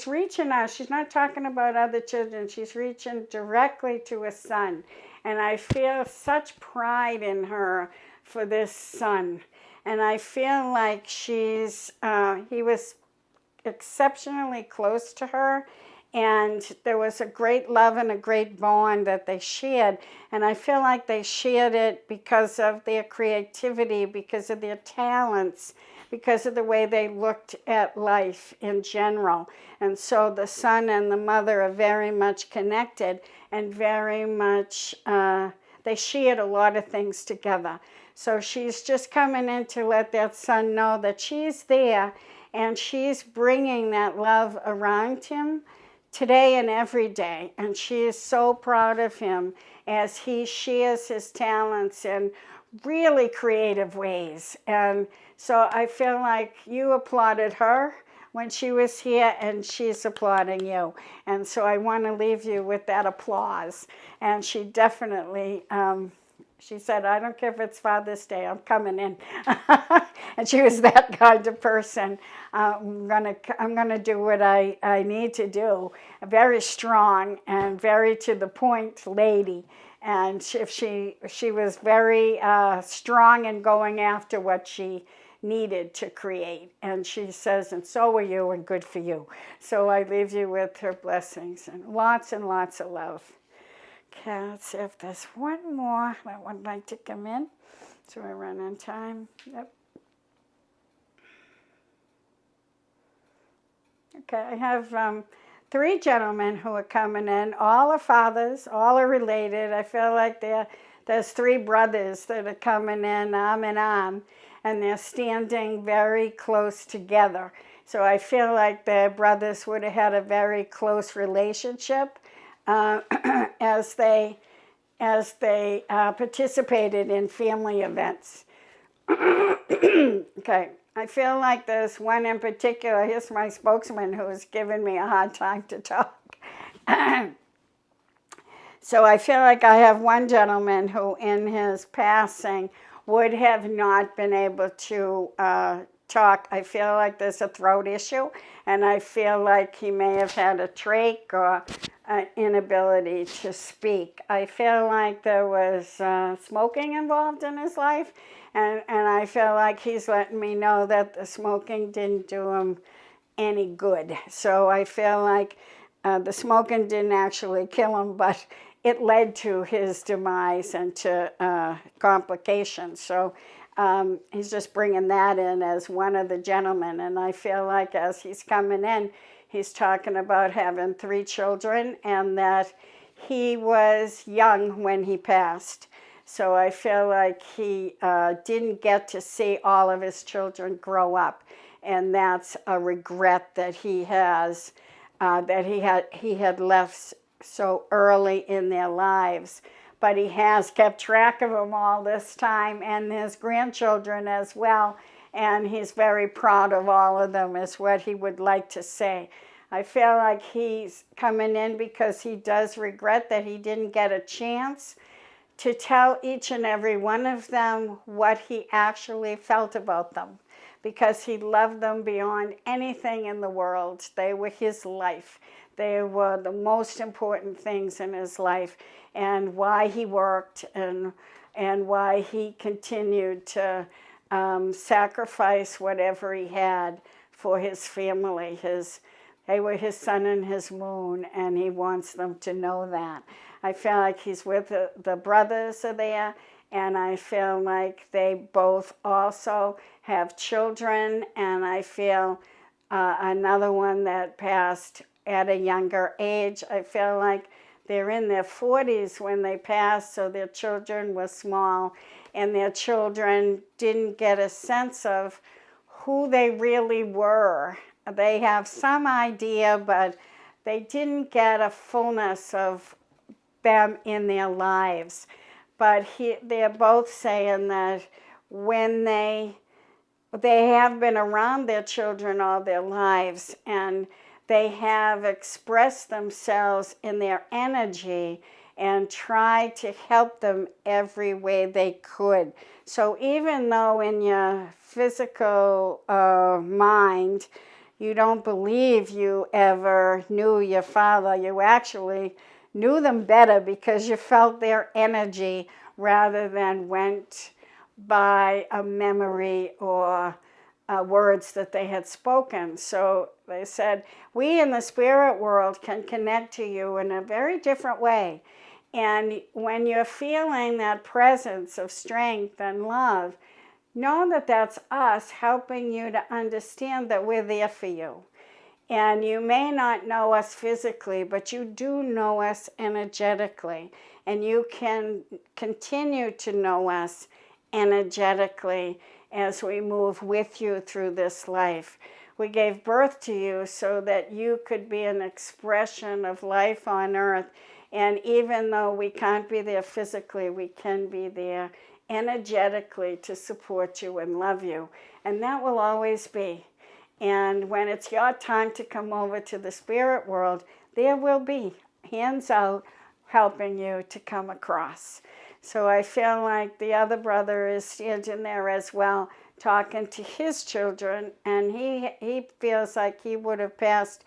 reaching out. She's not talking about other children. She's reaching directly to a son. And I feel such pride in her for this son. And I feel like he was exceptionally close to her, and there was a great love and a great bond that they shared. And I feel like they shared it because of their creativity, because of their talents, because of the way they looked at life in general. And so the son and the mother are very much connected, and very much, they shared a lot of things together. So she's just coming in to let that son know that she's there, and she's bringing that love around him today and every day. And she is so proud of him as he shares his talents in really creative ways. And so I feel like you applauded her when she was here, and she's applauding you. And so I want to leave you with that applause. And she definitely, she said, I don't care if it's Father's Day, I'm coming in. And she was that kind of person. I'm gonna do what I need to do. A very strong and very to the point lady. And she was very strong in going after what she needed to create. And she says, and so are you, and good for you. So I leave you with her blessings and lots of love. Okay, let's see if there's one more that would like to come in. So we run on time. Yep. Okay, I have 3 gentlemen who are coming in. All are fathers, all are related. I feel like there's 3 brothers that are coming in arm in arm, and they're standing very close together. So I feel like their brothers would have had a very close relationship as they participated in family events. Okay, I feel like there's one in particular. Here's my spokesman who is giving me a hard time to talk. So I feel like I have one gentleman who in his passing would have not been able to talk. I feel like there's a throat issue, and I feel like he may have had a trach or an inability to speak. I feel like there was smoking involved in his life, and I feel like he's letting me know that the smoking didn't do him any good. So I feel like the smoking didn't actually kill him, but it led to his demise and to complications. So he's just bringing that in as one of the gentlemen. And I feel like as he's coming in, he's talking about having 3 children, and that he was young when he passed. So I feel like he didn't get to see all of his children grow up. And that's a regret that he has, that he had left so early in their lives. But he has kept track of them all this time, and his grandchildren as well. And he's very proud of all of them, is what he would like to say. I feel like he's coming in because he does regret that he didn't get a chance to tell each and every one of them what he actually felt about them, because he loved them beyond anything in the world. They were his life. They were the most important things in his life, and why he worked and why he continued to sacrifice whatever he had for his family. They were his sun and his moon, and he wants them to know that. I feel like he's with the brothers are there, and I feel like they both also have children, and I feel another one that passed at a younger age. I feel like they're in their 40s when they passed, so their children were small, and their children didn't get a sense of who they really were. They have some idea, but they didn't get a fullness of them in their lives. But they're both saying that when they have been around their children all their lives, and they have expressed themselves in their energy and tried to help them every way they could. So even though in your physical mind you don't believe you ever knew your father, you actually knew them better because you felt their energy rather than went by a memory or words that they had spoken. So they said, we in the spirit world can connect to you in a very different way. And when you're feeling that presence of strength and love, know that that's us helping you to understand that we're there for you. And you may not know us physically, but you do know us energetically. And you can continue to know us energetically as we move with you through this life. We gave birth to you so that you could be an expression of life on earth. And even though we can't be there physically, we can be there energetically to support you and love you. And that will always be. And when it's your time to come over to the spirit world, there will be hands out helping you to come across. So I feel like the other brother is standing there as well, talking to his children, and he feels like he would have passed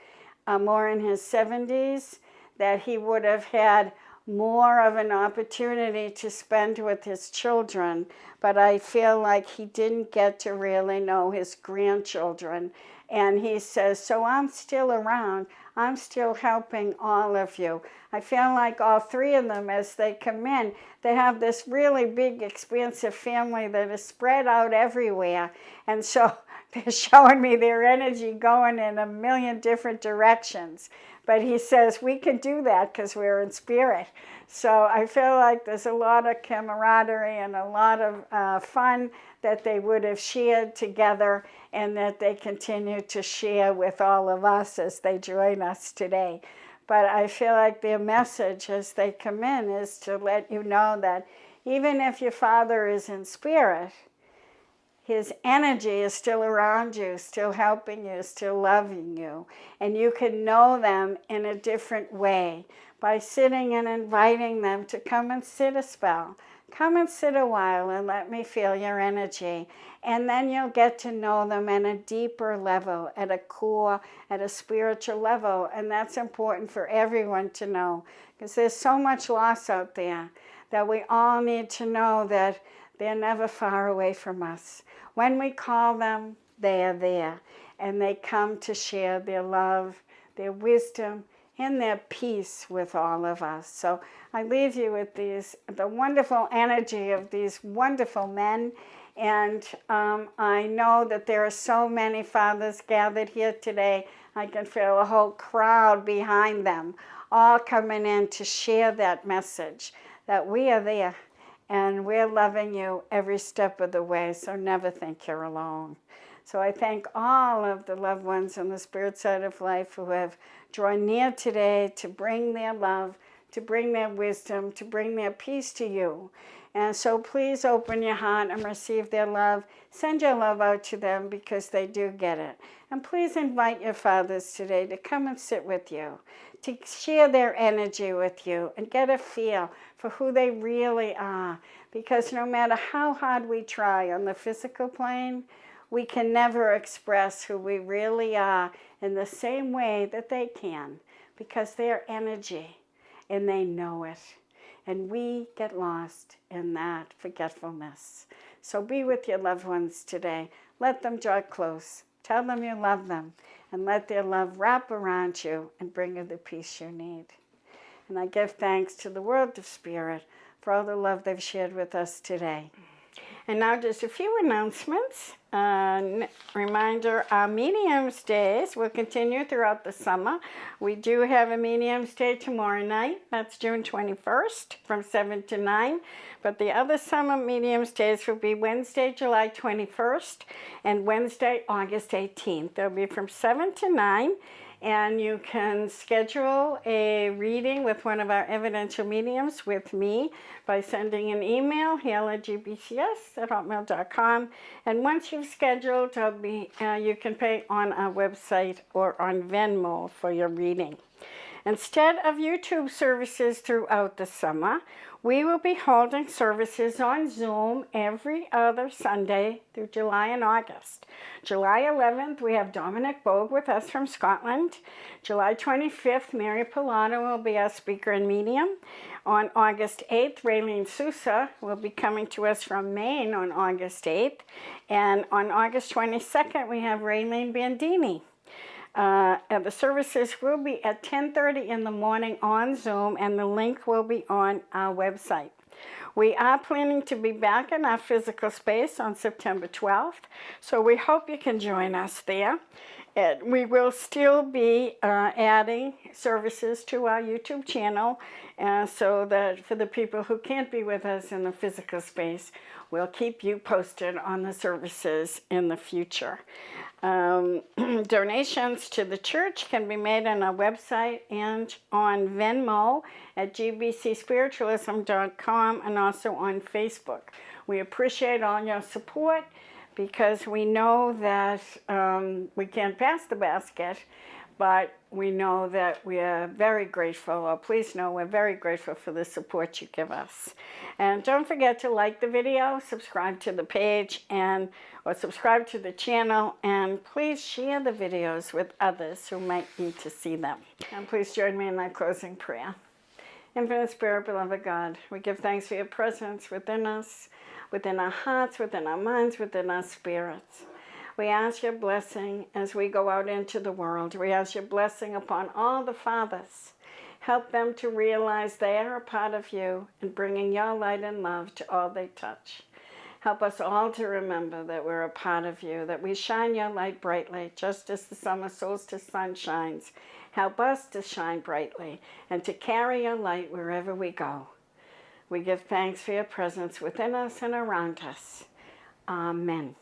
more in his 70s, that he would have had more of an opportunity to spend with his children, but I feel like he didn't get to really know his grandchildren. And he says, so I'm still around. I'm still helping all of you. I feel like all three of them, as they come in, they have this really big, expansive family that is spread out everywhere. And so they're showing me their energy going in a million different directions. But he says, we can do that because we're in spirit. So I feel like there's a lot of camaraderie and a lot of fun that they would have shared together, and that they continue to share with all of us as they join us today. But I feel like their message as they come in is to let you know that even if your father is in spirit, his energy is still around you, still helping you, still loving you. And you can know them in a different way by sitting and inviting them to come and sit a spell. Come and sit a while and let me feel your energy. And then you'll get to know them at a deeper level, at a core, at a spiritual level. And that's important for everyone to know, because there's so much loss out there that we all need to know that they're never far away from us. When we call them, they are there. And they come to share their love, their wisdom, and their peace with all of us. So I leave you with the wonderful energy of these wonderful men. And I know that there are so many fathers gathered here today. I can feel a whole crowd behind them, all coming in to share that message, that we are there and we're loving you every step of the way. So never think you're alone. So I thank all of the loved ones on the spirit side of life who have drawn near today to bring their love, to bring their wisdom, to bring their peace to you. And so please open your heart and receive their love. Send your love out to them because they do get it. And please invite your fathers today to come and sit with you, to share their energy with you and get a feel for who they really are. Because no matter how hard we try on the physical plane, we can never express who we really are in the same way that they can, because they're energy and they know it. And we get lost in that forgetfulness. So be with your loved ones today. Let them draw close. Tell them you love them. And let their love wrap around you and bring you the peace you need. And I give thanks to the world of spirit for all the love they've shared with us today. And now just a few announcements. Reminder, our Mediums Days will continue throughout the summer. We do have a Mediums Day tomorrow night. That's June 21st from 7 to 9. But the other summer Mediums Days will be Wednesday, July 21st and Wednesday, August 18th. They'll be from 7 to 9. And you can schedule a reading with one of our evidential mediums with me by sending an email, healergbcs@hotmail.com. And once you've scheduled, you can pay on our website or on Venmo for your reading. Instead of YouTube services throughout the summer, we will be holding services on Zoom every other Sunday through July and August. July 11th, we have Dominic Bogue with us from Scotland. July 25th, Mary Pilata will be our speaker and medium. On August 8th, Raylene Sousa will be coming to us from Maine on August 8th. And on August 22nd, we have Raylene Bandini. And the services will be at 10:30 in the morning on Zoom, and the link will be on our website. We are planning to be back in our physical space on September 12th, so we hope you can join us there. And we will still be adding services to our YouTube channel, so that for the people who can't be with us in the physical space, we'll keep you posted on the services in the future. Donations to the church can be made on our website and on Venmo at gbcspiritualism.com and also on Facebook. We appreciate all your support because we know that we can't pass the basket, but we know that we are very grateful, or please know we're very grateful for the support you give us. And don't forget to like the video, subscribe to the page, or subscribe to the channel, and please share the videos with others who might need to see them. And please join me in that closing prayer. Infinite Spirit, beloved God, we give thanks for your presence within us, within our hearts, within our minds, within our spirits. We ask your blessing as we go out into the world. We ask your blessing upon all the fathers. Help them to realize they are a part of you in bringing your light and love to all they touch. Help us all to remember that we're a part of you, that we shine your light brightly, just as the summer solstice sun shines. Help us to shine brightly and to carry your light wherever we go. We give thanks for your presence within us and around us. Amen.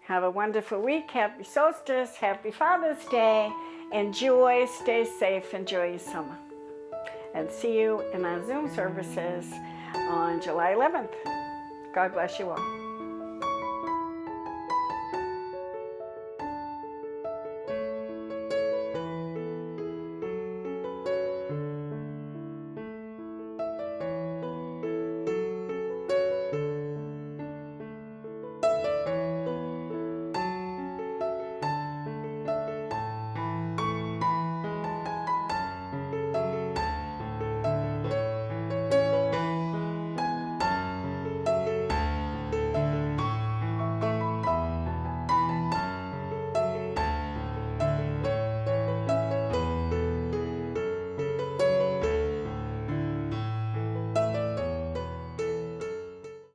Have a wonderful week. Happy solstice. Happy Father's Day. Enjoy. Stay safe. Enjoy your summer. And see you in our Zoom services on July 11th. God bless you all.